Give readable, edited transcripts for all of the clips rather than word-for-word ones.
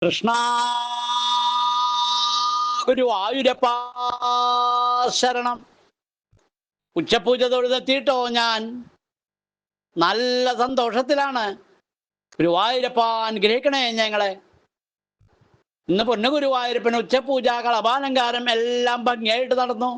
കൃഷ്ണ ഗുരുവായൂരപ്പ ശരണം. ഉച്ചപൂജ തൊഴുതെത്തിയിട്ടോ ഞാൻ നല്ല സന്തോഷത്തിലാണ്. ഗുരുവായൂരപ്പ അനുഗ്രഹിക്കണേ ഞങ്ങളെ. ഇന്ന് പൊന്നു ഗുരുവായൂരപ്പന് ഉച്ചപൂജ കളഭാലങ്കാരം എല്ലാം ഭംഗിയായിട്ട് നടന്നു.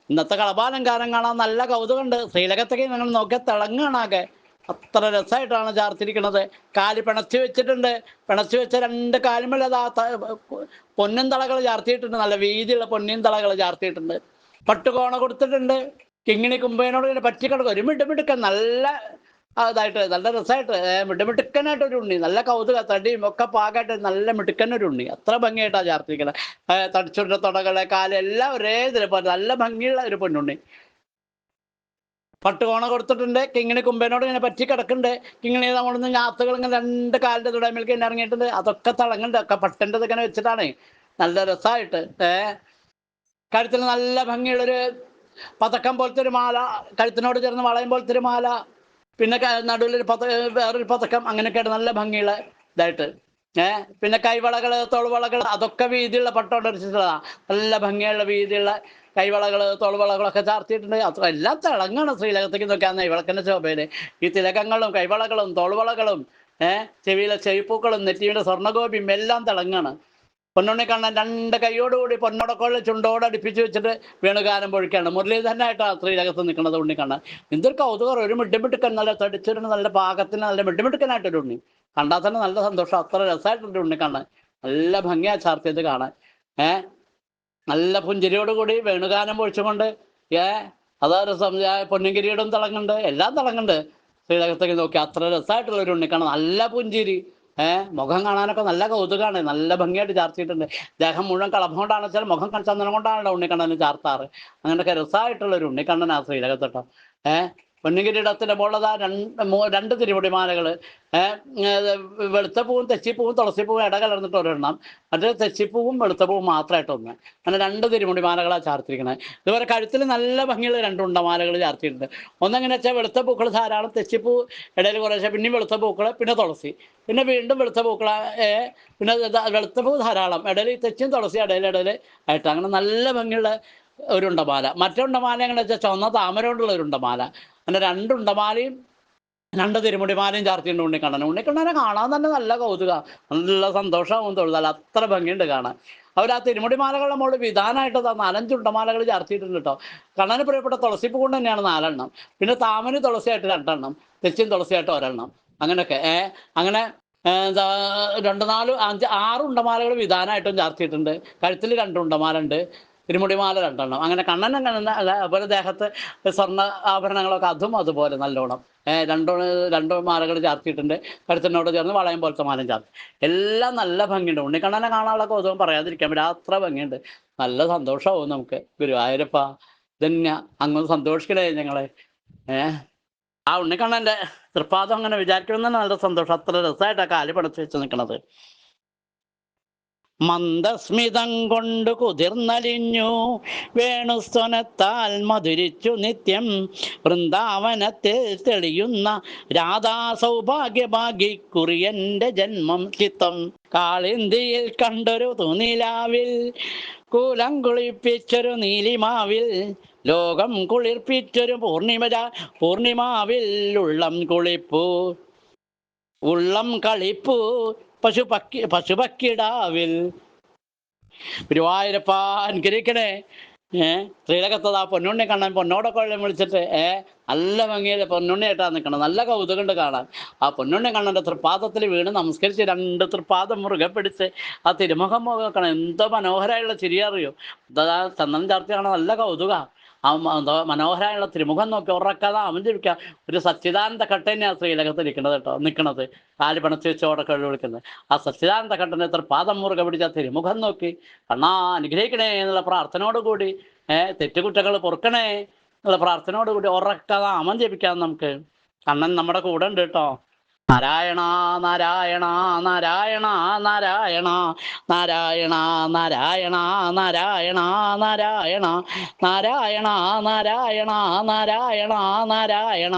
ഇന്നത്തെ കളഭാലങ്കാരം കാണാൻ നല്ല കൗതുകമുണ്ട്. ശ്രീലകത്തേക്ക് നിങ്ങൾ നോക്കിയാൽ തിളങ്ങാണാകെ. അത്ര രസമായിട്ടാണ് ചാർത്തിരിക്കുന്നത്. കാല് പിണച്ചു വെച്ചിട്ടുണ്ട്. പിണച്ചു വെച്ച രണ്ട് കാലുമല്ല പൊന്നും തളകൾ ചാർത്തിയിട്ടുണ്ട്. നല്ല വീതിയുള്ള പൊന്നിൻ തളകൾ ചാർത്തിയിട്ടുണ്ട്. പട്ടുകോണ കൊടുത്തിട്ടുണ്ട്. കിങ്ങിണി കുമ്പേനോട് ഇങ്ങനെ പറ്റിക്കിടക്കും. ഒരു മിടുമിടുക്കൻ നല്ല അതായിട്ട് നല്ല രസമായിട്ട് മിടുമിടുക്കനായിട്ടൊരു ഉണ്ണി. നല്ല കൗതുക തടിയും ഒക്കെ പാകായിട്ട് നല്ല മിടുക്കനൊരു ഉണ്ണി. അത്ര ഭംഗിയായിട്ടാണ് ചാർത്തിരിക്കുന്നത്. തടിച്ചുണ്ട തുടകളെ കാല് എല്ലാം ഒരേ നല്ല ഭംഗിയുള്ള ഒരു പൊന്നുണ്ണി. പട്ടുകോണ കൊടുത്തിട്ടുണ്ട്. കിങ്ങിണി കുമ്പേനോട് ഇങ്ങനെ പറ്റി കിടക്കുന്നുണ്ട്. കിങ്ങിണി നമ്മളൊന്ന് ഞാത്തുകൾ ഇങ്ങനെ രണ്ട് കാലിന്റെ തുടമേലേക്ക് തന്നെ ഇറങ്ങിയിട്ടുണ്ട്. അതൊക്കെ തിളങ്ങുന്നുണ്ട്. ഒക്കെ പട്ടൻ്റെ ഇങ്ങനെ വെച്ചിട്ടാണ് നല്ല രസമായിട്ട്. കഴുത്തിന് നല്ല ഭംഗിയുള്ളൊരു പതക്കം പോലത്തെ ഒരു മാല, കഴുത്തിനോട് ചേർന്ന് വളയം പോലത്തെ ഒരു മാല, പിന്നെ നടുവിലൊരു വേറൊരു പതക്കം, അങ്ങനെയൊക്കെയായിട്ട് നല്ല ഭംഗിയുള്ള ഇതായിട്ട്. പിന്നെ കൈവളകള് തോൾവളകൾ അതൊക്കെ വീതിയുള്ള പട്ടോണ്ട് അടിച്ചിട്ടുള്ളതാ. നല്ല ഭംഗിയുള്ള വീതിയുള്ള കൈവളകള് തോൾവളകളൊക്കെ ചാർത്തിയിട്ടുണ്ട്. അത്ര എല്ലാം തിളങ്ങാണ്. ശ്രീലകത്തേക്ക് നോക്കിയാൽ വിളക്കിന്റെ ശോഭയില് ഈ തിലകങ്ങളും കൈവളകളും തോൾവളകളും ചെവിയിലെ ചെവിപ്പൂക്കളും നെറ്റിയുടെ സ്വർണ്ണഗോപിയും എല്ലാം തിളങ്ങാണ്. പൊന്നുണ്ണി കണ്ണൻ രണ്ട് കൈയോടുകൂടി പൊന്നോടൊക്കെ ചുണ്ടോട് അടുപ്പിച്ച് വെച്ചിട്ട് വേണുഗാനം പൊഴിക്കാണ്. മുരളീധരനായിട്ടാണ് ശ്രീലകത്ത് നിൽക്കുന്നത് ഉണ്ണിക്കണ്ണൻ. എന്തൊരു കൗതുകം! ഒരു മിടുമിടുക്കൻ, നല്ല തടിച്ചിരുന്ന് നല്ല പാകത്തിന് നല്ല മിടുമിടുക്കനായിട്ടൊരു ഉണ്ണി. കണ്ടാൽ തന്നെ നല്ല സന്തോഷം. അത്ര രസമായിട്ടൊരു ഉണ്ണിക്കണ്ണൻ. നല്ല ഭംഗിയാ ചാർത്തിയത് കാണാൻ. നല്ല പുഞ്ചിരിയോടുകൂടി വേണുഗാനം പൊഴിച്ചുകൊണ്ട് അതാ രസം. പൊന്നിൻകിരീടം തിളങ്ങുന്നുണ്ട്. എല്ലാം തിളങ്ങുന്നുണ്ട്. ശ്രീലകത്തേക്ക് നോക്കി അത്ര രസമായിട്ടുള്ള ഒരു ഉണ്ണിക്കണ്ണൻ. നല്ല പുഞ്ചിരി. മുഖം കാണാനൊക്കെ നല്ല കൗതുകമാണ്. നല്ല ഭംഗിയായിട്ട് ചാർത്തിയിട്ടുണ്ട്. ദേഹം മുഴുവൻ കളഭം കൊണ്ടാണ് വെച്ചാൽ മുഖം ചന്ദനം കൊണ്ടാണല്ലോ ഉണ്ണിക്കണ്ണന് ചാർത്താറ്. അങ്ങനെയൊക്കെ രസമായിട്ടുള്ള ഒരു ഉണ്ണിക്കണ്ണനാ ശ്രീലകത്തോട്ടോ. പൊന്നിൻകിരീടത്തിന്റെ മുകളിലതാ രണ്ട് തിരുമുടിമാലകള്. വെളുത്ത പൂവും തെച്ചിപ്പൂവും തുളസിപ്പൂവും ഇടകലർന്നിട്ട് ഒരെണ്ണം, മറ്റേ തെച്ചിപ്പൂവും വെളുത്ത പൂവും മാത്രമായിട്ട് ഒന്ന്. അങ്ങനെ രണ്ട് തിരുമുടിമാലകളാണ് ചാർത്തിരിക്കുന്നത്. ഇതുപോലെ കഴുത്തിൽ നല്ല ഭംഗിയുള്ള രണ്ട് ഉണ്ടമാലകൾ ചാർത്തിയിട്ടുണ്ട്. ഒന്നെങ്ങനെ വെച്ചാൽ വെളുത്ത പൂക്കൾ ധാരാളം, തെച്ചിപ്പൂ ഇടയിൽ കുറേശ്ശെ, പിന്നെയും വെളുത്ത പൂക്കൾ, പിന്നെ തുളസി, പിന്നെ വീണ്ടും വെളുത്ത പൂക്കള, പിന്നെ വെളുത്ത പൂ ധാരാളം, ഇടയിൽ തെച്ചും തുളസി ഇടയിൽ ആയിട്ട് അങ്ങനെ നല്ല ഭംഗിയുള്ള ഒരു ഉണ്ടമാല. മറ്റേ ഉണ്ടമാല എങ്ങനെ വെച്ചാൽ ചുവന്ന താമര കൊണ്ടുള്ള ഒരു ഉണ്ടമാല. അങ്ങനെ രണ്ട് ഉണ്ടമാലയും രണ്ട് തിരുമുടിമാലയും ചാർത്തിയുണ്ട് ഉണ്ണിക്കണ്ണൻ. ഉണ്ണിക്കണ്ണനെ കാണാൻ തന്നെ നല്ല കൗതുക, നല്ല സന്തോഷമാവും തൊഴുതാൽ. അത്ര ഭംഗിയുണ്ട് കാണാൻ. അവർ ആ തിരുമുടിമാലകളുടെ മുകളിൽ വിധാനമായിട്ട് 4-5 ഉണ്ടമാലകൾ ചാർത്തിയിട്ടുണ്ട് കേട്ടോ. കണ്ണന് പ്രിയപ്പെട്ട തുളസിപ്പൂ കൊണ്ട് തന്നെയാണ് 4 എണ്ണം, പിന്നെ താമര തുളസിയായിട്ട് 2 എണ്ണം, തെച്ചിൻ തുളസിയായിട്ട് ഒരെണ്ണം, അങ്ങനെയൊക്കെ. അങ്ങനെ 2, 4, 5, 6 ഉണ്ടമാലകൾ വിധാനമായിട്ടും ചാർത്തിയിട്ടുണ്ട്. കഴുത്തിൽ 2 ഉണ്ടമാല ഉണ്ട്, തിരുമുടിമാല 2 എണ്ണം. അങ്ങനെ കണ്ണനും അതുപോലെ ദേഹത്ത് സ്വർണ്ണ ആഭരണങ്ങളൊക്കെ അതും അതുപോലെ നല്ലോണം രണ്ട് മാലകൾ ചാർത്തിയിട്ടുണ്ട്. കഴുത്തിനോട് ചേർന്ന് വളയം പോലത്തെ മാലയും ചാർത്തി. എല്ലാം നല്ല ഭംഗിയുണ്ട്. ഉണ്ണിക്കണ്ണനെ കാണാനുള്ള കൗതുകം പറയാതിരിക്കാൻ പറ്റും. അത്ര ഭംഗിയുണ്ട്. നല്ല സന്തോഷമാവും നമുക്ക്. ഗുരുവായൂരപ്പ ഇതന്നെ അങ്ങ് സന്തോഷിക്കണേ ഞങ്ങളെ. ആ ഉണ്ണിക്കണ്ണൻ്റെ തൃപ്പാദം അങ്ങനെ വിചാരിക്കണം നല്ല സന്തോഷം. അത്ര രസമായിട്ടാ കാല് പടച്ച് വെച്ച് നിൽക്കണത്. മന്ദസ്മിതം കൊണ്ട് കുതിർന്നലിഞ്ഞു വേണുസ്വനത്താൽ മധുരിച്ചു നിത്യം വൃന്ദാവനത്തിൽ തെളിയുന്ന രാധാ സൗഭാഗ്യഭാഗ്യ കുറിയന്റെ ജന്മം ചിത്തം കാളിന്തിയിൽ കണ്ടൊരു തൂനിലാവിൽ കൂലം കുളിപ്പിച്ചൊരു നീലിമാവിൽ ലോകം കുളിർപ്പിച്ചൊരു പൂർണിമാവിൽ ഉള്ളം കുളിപ്പൂ ഉള്ളം കളിപ്പൂ പശുപക്കിടാവിൽ. ഗുരുവായൂരപ്പ അനുഗ്രഹിക്കണേ. ശ്രീലകത്തതാ പൊന്നുണ്ണി കണ്ണൻ പൊന്നോടൊക്കെ വിളിച്ചിട്ട് നല്ല ഭംഗിയിൽ പൊന്നുണ്ണിയായിട്ടാണ് നിൽക്കണം. നല്ല കൗതുകമുണ്ട് കാണാൻ. ആ പൊന്നുണ്ണി കണ്ണൻ്റെ തൃപ്പാദത്തിൽ വീണ് നമസ്കരിച്ച് 2 തൃപ്പാദം മുറുകെ പിടിച്ച് ആ തിരുമുഖം നോക്കണം. എന്തോ മനോഹരമായുള്ള ചിരി അറിയോ. ചന്ദനം ചാർത്തി കാണാൻ നല്ല കൗതുക. ആ മനോഹരമായുള്ള തിരുമുഖം നോക്കി ഉറക്കാതെ അവൻ ജീവിക്കുക. ഒരു സച്ചിദാനന്ദ കട്ട തന്നെയാണ് ശ്രീലകത്ത് ഇരിക്കുന്നത് കേട്ടോ, നിൽക്കുന്നത്. കാല് പണച്ച് വെച്ചോടൊക്കെ വിളിക്കുന്നത് ആ സച്ചിദാനന്ദ കട്ടനെ പാദം മുറുകെ പിടിച്ച തിരുമുഖം നോക്കി കണ്ണാ അനുഗ്രഹിക്കണേ എന്നുള്ള പ്രാർത്ഥനയോടുകൂടി തെറ്റുകുറ്റങ്ങൾ പൊറുക്കണേ എന്നുള്ള പ്രാർത്ഥനയോടുകൂടി ഉറക്കാതെ അമൻ ജപിക്കാം നമുക്ക്. കണ്ണൻ നമ്മുടെ കൂടെ ഉണ്ട് കേട്ടോ. നാരായണ നാരായണ നാരായണ നാരായണ നാരായണ നാരായണ നാരായണ നാരായണ നാരായണ നാരായണ നാരായണ നാരായണ